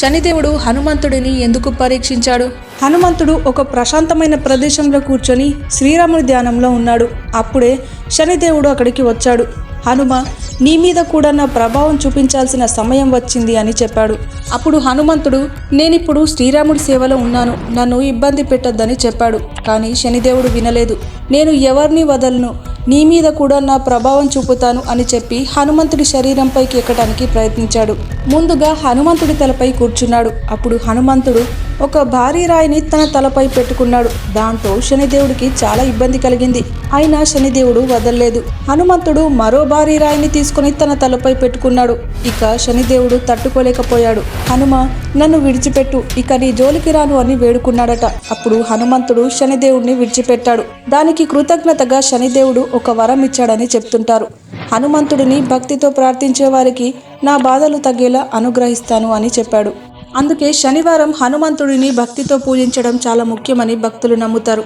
శనిదేవుడు హనుమంతుడిని ఎందుకు పరీక్షించాడు? హనుమంతుడు ఒక ప్రశాంతమైన ప్రదేశంలో కూర్చొని శ్రీరాముడి ధ్యానంలో ఉన్నాడు. అప్పుడే శనిదేవుడు అక్కడికి వచ్చాడు. హనుమ, నీ మీద కూడా నా ప్రభావం చూపించాల్సిన సమయం వచ్చింది అని చెప్పాడు. అప్పుడు హనుమంతుడు, నేనిప్పుడు శ్రీరాముడి సేవలో ఉన్నాను, నన్ను ఇబ్బంది పెట్టొద్దని చెప్పాడు. కానీ శనిదేవుడు వినలేదు. నేను ఎవరిని వదలను, నీ మీద కూడా నా ప్రభావం చూపుతాను అని చెప్పి హనుమంతుడి శరీరంపైకి ఎక్కడానికి ప్రయత్నించాడు. ముందుగా హనుమంతుడి తలపై కూర్చున్నాడు. అప్పుడు హనుమంతుడు ఒక భారీ రాయిని తన తలపై పెట్టుకున్నాడు. దాంతో శనిదేవుడికి చాలా ఇబ్బంది కలిగింది. అయినా శనిదేవుడు వదల్లేదు. హనుమంతుడు మరో భారీ రాయిని తీసుకుని తన తలపై పెట్టుకున్నాడు. ఇక శనిదేవుడు తట్టుకోలేకపోయాడు. హనుమ, నన్ను విడిచిపెట్టు, ఇక నీ జోలికి రాను అని వేడుకున్నాడట. అప్పుడు హనుమంతుడు శనిదేవుడిని విడిచిపెట్టాడు. దానికి కృతజ్ఞతగా శనిదేవుడు ఒక వరం ఇచ్చాడని చెప్తుంటారు. హనుమంతుడిని భక్తితో ప్రార్థించే వారికి నా బాధలు తగ్గేలా అనుగ్రహిస్తాను అని చెప్పాడు. అందుకే శనివారం హనుమంతుడిని భక్తితో పూజించడం చాలా ముఖ్యమని భక్తులు నమ్ముతారు.